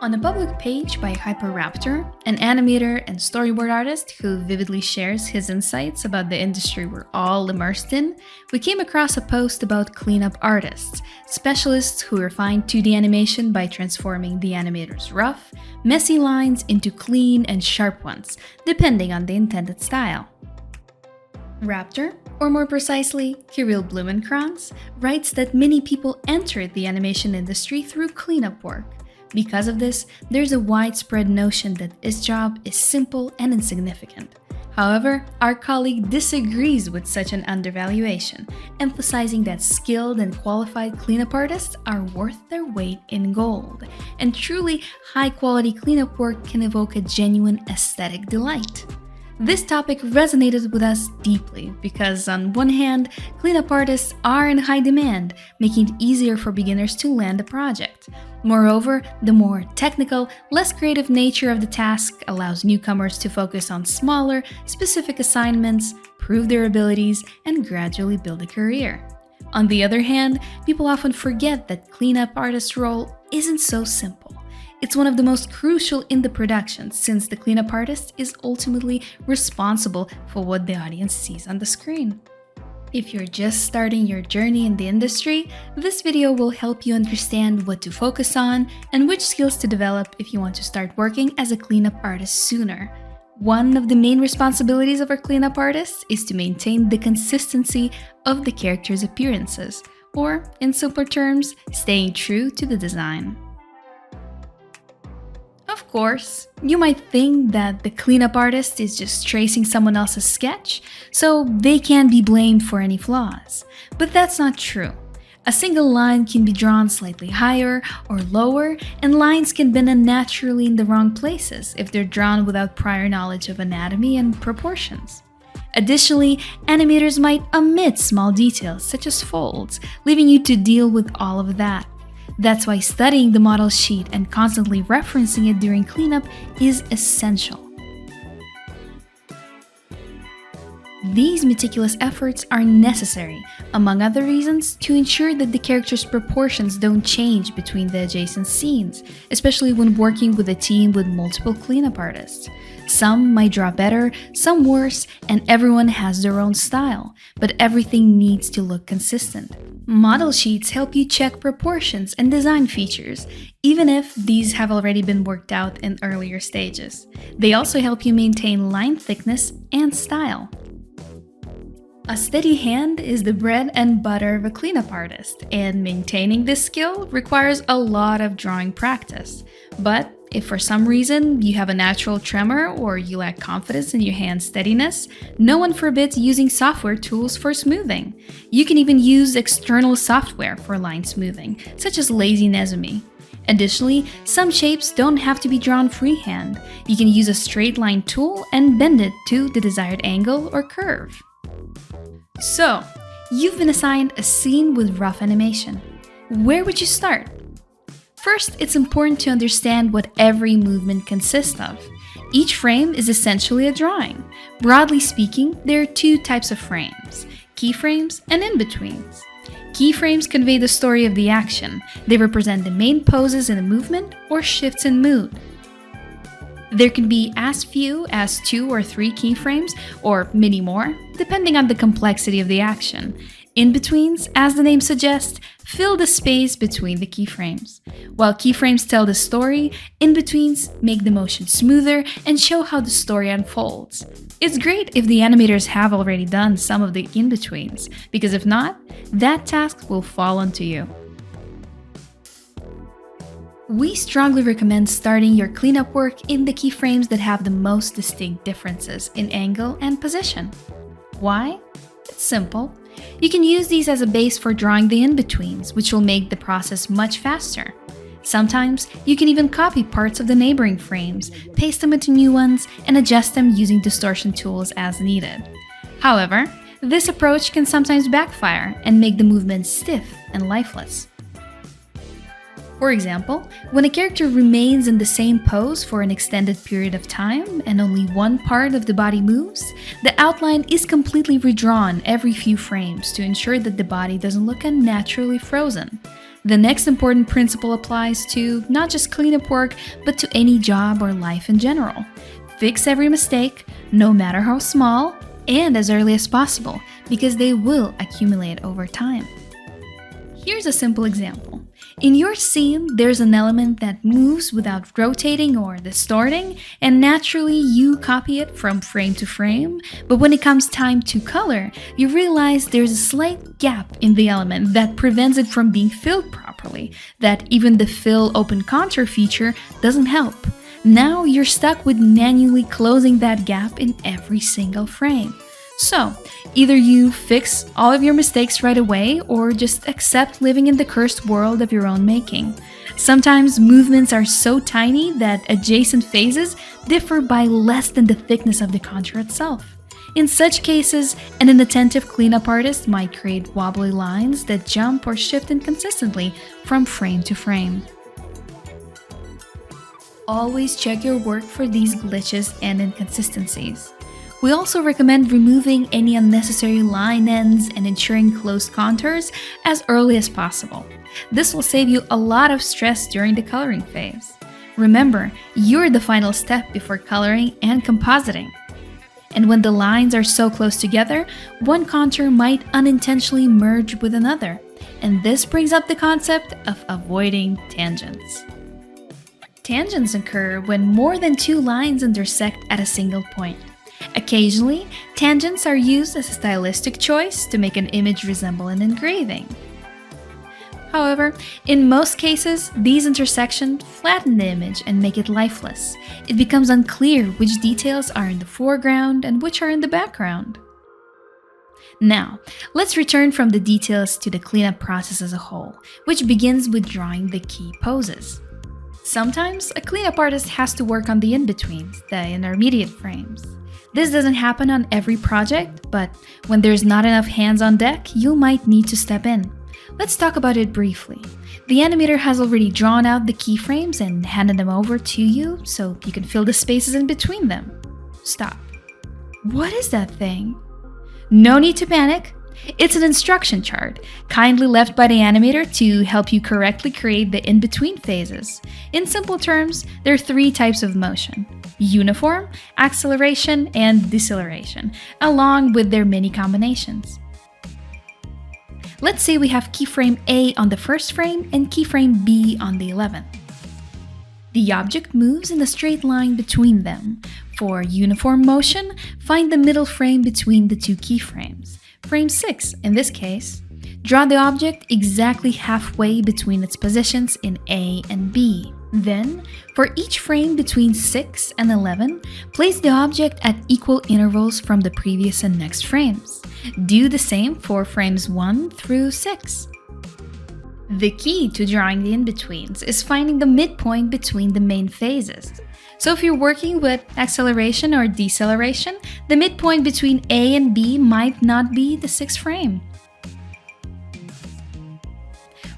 On a public page by Hyperraptor, an animator and storyboard artist who vividly shares his insights about the industry we're all immersed in, we came across a post about cleanup artists, specialists who refine 2D animation by transforming the animator's rough, messy lines into clean and sharp ones, depending on the intended style. Raptor, or more precisely, Kirill Blumenkranz, writes that many people entered the animation industry through cleanup work. Because of this, there's a widespread notion that his job is simple and insignificant. However, our colleague disagrees with such an undervaluation, emphasizing that skilled and qualified cleanup artists are worth their weight in gold, and truly high-quality cleanup work can evoke a genuine aesthetic delight. This topic resonated with us deeply because, on one hand, cleanup artists are in high demand, making it easier for beginners to land a project. Moreover, the more technical, less creative nature of the task allows newcomers to focus on smaller, specific assignments, prove their abilities, and gradually build a career. On the other hand, people often forget that cleanup artist's role isn't so simple. It's one of the most crucial in the production since the cleanup artist is ultimately responsible for what the audience sees on the screen. If you're just starting your journey in the industry, this video will help you understand what to focus on and which skills to develop if you want to start working as a cleanup artist sooner. One of the main responsibilities of our cleanup artists is to maintain the consistency of the character's appearances, or in simpler terms, staying true to the design. Of course, you might think that the cleanup artist is just tracing someone else's sketch, so they can't be blamed for any flaws. But that's not true. A single line can be drawn slightly higher or lower, and lines can bend unnaturally in the wrong places if they're drawn without prior knowledge of anatomy and proportions. Additionally, animators might omit small details such as folds, leaving you to deal with all of that. That's why studying the model sheet and constantly referencing it during cleanup is essential. These meticulous efforts are necessary, among other reasons, to ensure that the character's proportions don't change between the adjacent scenes, especially when working with a team with multiple cleanup artists. Some might draw better, some worse, and everyone has their own style, but everything needs to look consistent. Model sheets help you check proportions and design features, even if these have already been worked out in earlier stages. They also help you maintain line thickness and style. A steady hand is the bread and butter of a cleanup artist, and maintaining this skill requires a lot of drawing practice. But if for some reason you have a natural tremor or you lack confidence in your hand steadiness, no one forbids using software tools for smoothing. You can even use external software for line smoothing, such as letsanimate. Additionally, some shapes don't have to be drawn freehand. You can use a straight line tool and bend it to the desired angle or curve. So, you've been assigned a scene with rough animation. Where would you start? First, it's important to understand what every movement consists of. Each frame is essentially a drawing. Broadly speaking, there are two types of frames: keyframes and in-betweens. Keyframes convey the story of the action. They represent the main poses in a movement or shifts in mood. There can be as few as 2 or 3 keyframes, or many more, depending on the complexity of the action. In-betweens, as the name suggests, fill the space between the keyframes. While keyframes tell the story, in-betweens make the motion smoother and show how the story unfolds. It's great if the animators have already done some of the in-betweens, because if not, that task will fall onto you. We strongly recommend starting your cleanup work in the keyframes that have the most distinct differences in angle and position. Why? It's simple. You can use these as a base for drawing the in-betweens, which will make the process much faster. Sometimes, you can even copy parts of the neighboring frames, paste them into new ones, and adjust them using distortion tools as needed. However, this approach can sometimes backfire and make the movement stiff and lifeless. For example, when a character remains in the same pose for an extended period of time and only one part of the body moves, the outline is completely redrawn every few frames to ensure that the body doesn't look unnaturally frozen. The next important principle applies to not just cleanup work, but to any job or life in general. Fix every mistake, no matter how small, and as early as possible, because they will accumulate over time. Here's a simple example. In your scene, there's an element that moves without rotating or distorting, and naturally you copy it from frame to frame, but when it comes time to color, you realize there's a slight gap in the element that prevents it from being filled properly, that even the fill open contour feature doesn't help. Now you're stuck with manually closing that gap in every single frame. So, either you fix all of your mistakes right away or just accept living in the cursed world of your own making. Sometimes movements are so tiny that adjacent phases differ by less than the thickness of the contour itself. In such cases, an inattentive cleanup artist might create wobbly lines that jump or shift inconsistently from frame to frame. Always check your work for these glitches and inconsistencies. We also recommend removing any unnecessary line ends and ensuring close contours as early as possible. This will save you a lot of stress during the coloring phase. Remember, you're the final step before coloring and compositing. And when the lines are so close together, one contour might unintentionally merge with another. And this brings up the concept of avoiding tangents. Tangents occur when more than two lines intersect at a single point. Occasionally, tangents are used as a stylistic choice to make an image resemble an engraving. However, in most cases, these intersections flatten the image and make it lifeless. It becomes unclear which details are in the foreground and which are in the background. Now, let's return from the details to the cleanup process as a whole, which begins with drawing the key poses. Sometimes, a cleanup artist has to work on the in-betweens, the intermediate frames. This doesn't happen on every project, but when there's not enough hands on deck, you might need to step in. Let's talk about it briefly. The animator has already drawn out the keyframes and handed them over to you so you can fill the spaces in between them. Stop. What is that thing? No need to panic. It's an instruction chart, kindly left by the animator to help you correctly create the in-between phases. In simple terms, there are three types of motion: uniform, acceleration, and deceleration, along with their many combinations. Let's say we have keyframe A on the first frame and keyframe B on the 11th. The object moves in a straight line between them. For uniform motion, find the middle frame between the two keyframes. Frame 6, in this case. Draw the object exactly halfway between its positions in A and B. Then, for each frame between 6 and 11, place the object at equal intervals from the previous and next frames. Do the same for frames 1 through 6. The key to drawing the in-betweens is finding the midpoint between the main phases. So if you're working with acceleration or deceleration, the midpoint between A and B might not be the 6th frame.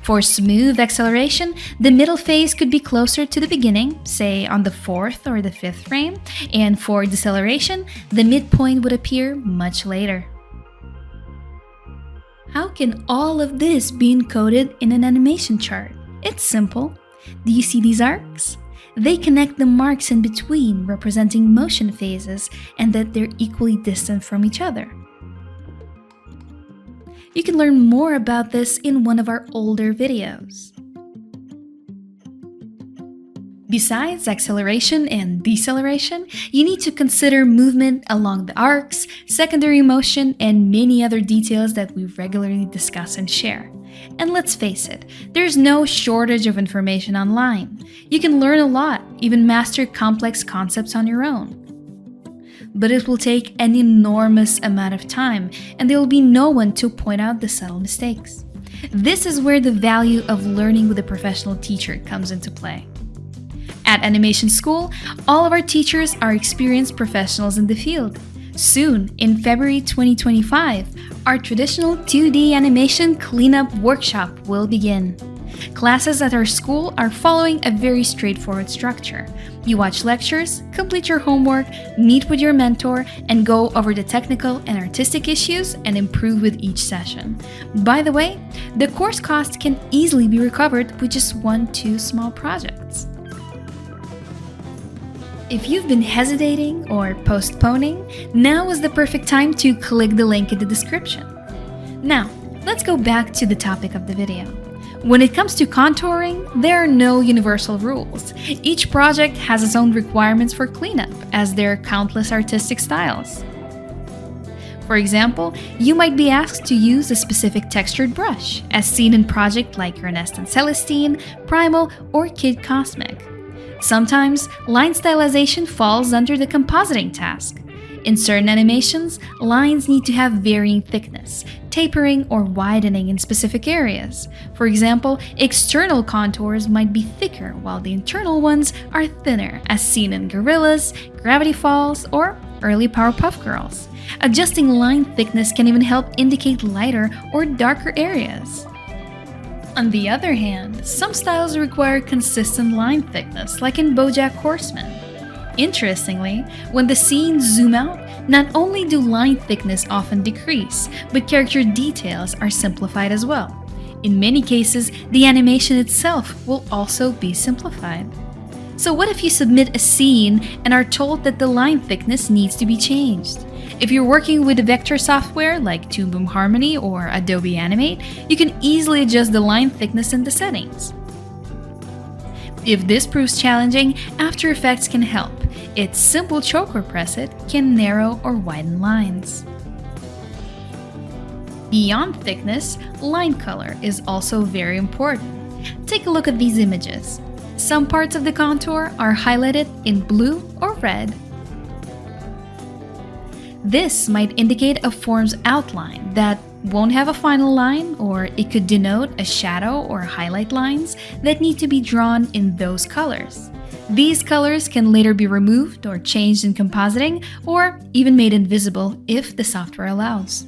For smooth acceleration, the middle phase could be closer to the beginning, say on the 4th or the 5th frame, and for deceleration, the midpoint would appear much later. How can all of this be encoded in an animation chart? It's simple. Do you see these arcs? They connect the marks in between, representing motion phases, and that they're equally distant from each other. You can learn more about this in one of our older videos. Besides acceleration and deceleration, you need to consider movement along the arcs, secondary motion, and many other details that we regularly discuss and share. And let's face it, there's no shortage of information online. You can learn a lot, even master complex concepts on your own. But it will take an enormous amount of time, and there will be no one to point out the subtle mistakes. This is where the value of learning with a professional teacher comes into play. At Animation School, all of our teachers are experienced professionals in the field. Soon, in February 2025, our traditional 2D animation cleanup workshop will begin. Classes at our school are following a very straightforward structure. You watch lectures, complete your homework, meet with your mentor, and go over the technical and artistic issues and improve with each session. By the way, the course cost can easily be recovered with just 1-2 small projects. If you've been hesitating or postponing, now is the perfect time to click the link in the description. Now, let's go back to the topic of the video. When it comes to contouring, there are no universal rules. Each project has its own requirements for cleanup, as there are countless artistic styles. For example, you might be asked to use a specific textured brush, as seen in projects like Ernest and Celestine, Primal, or Kid Cosmic. Sometimes, line stylization falls under the compositing task. In certain animations, lines need to have varying thickness, tapering or widening in specific areas. For example, external contours might be thicker while the internal ones are thinner, as seen in Gorillas, Gravity Falls, or early Powerpuff Girls. Adjusting line thickness can even help indicate lighter or darker areas. On the other hand, some styles require consistent line thickness, like in BoJack Horseman. Interestingly, when the scenes zoom out, not only do line thickness often decrease, but character details are simplified as well. In many cases, the animation itself will also be simplified. So what if you submit a scene and are told that the line thickness needs to be changed? If you're working with vector software like Toon Boom Harmony or Adobe Animate, you can easily adjust the line thickness in the settings. If this proves challenging, After Effects can help. Its simple choke or press it can narrow or widen lines. Beyond thickness, line color is also very important. Take a look at these images. Some parts of the contour are highlighted in blue or red. This might indicate a form's outline that won't have a final line, or it could denote a shadow or highlight lines that need to be drawn in those colors. These colors can later be removed or changed in compositing, or even made invisible if the software allows.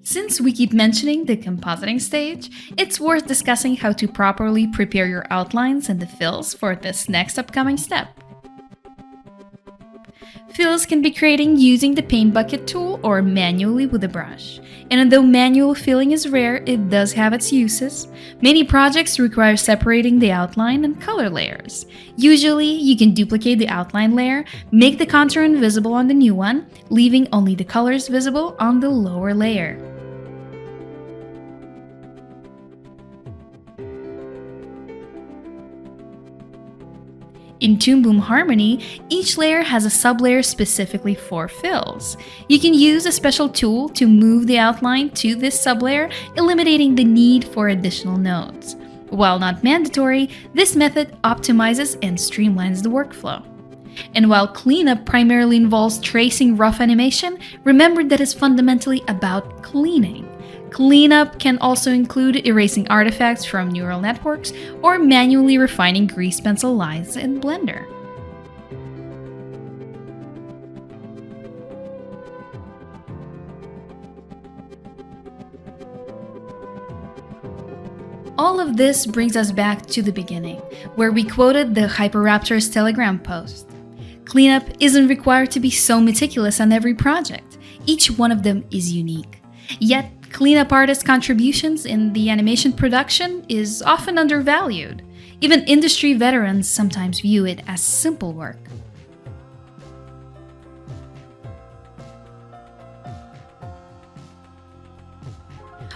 Since we keep mentioning the compositing stage, it's worth discussing how to properly prepare your outlines and the fills for this next upcoming step. Fills can be created using the paint bucket tool or manually with a brush. And although manual filling is rare, it does have its uses. Many projects require separating the outline and color layers. Usually, you can duplicate the outline layer, make the contour invisible on the new one, leaving only the colors visible on the lower layer. In Toon Boom Harmony, each layer has a sublayer specifically for fills. You can use a special tool to move the outline to this sublayer, eliminating the need for additional nodes. While not mandatory, this method optimizes and streamlines the workflow. And while cleanup primarily involves tracing rough animation, remember that it's fundamentally about cleaning. Cleanup can also include erasing artifacts from neural networks or manually refining grease pencil lines in Blender. All of this brings us back to the beginning, where we quoted the Hyperaptor's Telegram post. Cleanup isn't required to be so meticulous on every project. Each one of them is unique. Yet, cleanup artists' contributions in the animation production is often undervalued. Even industry veterans sometimes view it as simple work.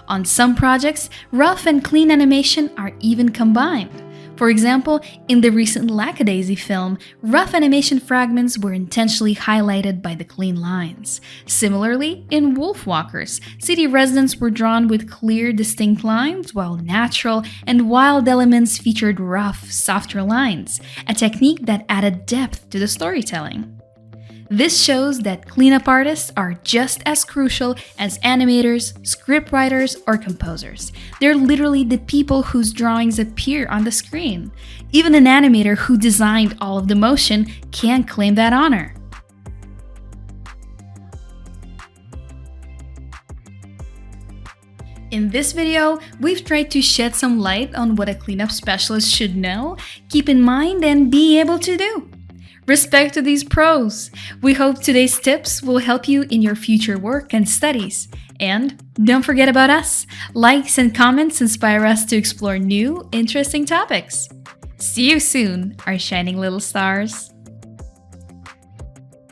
On some projects, rough and clean animation are even combined. For example, in the recent Lackadaisy film, rough animation fragments were intentionally highlighted by the clean lines. Similarly, in Wolfwalkers, city residents were drawn with clear, distinct lines, while natural and wild elements featured rough, softer lines, a technique that added depth to the storytelling. This shows that cleanup artists are just as crucial as animators, scriptwriters, or composers. They're literally the people whose drawings appear on the screen. Even an animator who designed all of the motion can't claim that honor. In this video, we've tried to shed some light on what a cleanup specialist should know, keep in mind, and be able to do. Respect to these pros! We hope today's tips will help you in your future work and studies. And don't forget about us! Likes and comments inspire us to explore new, interesting topics. See you soon, our shining little stars!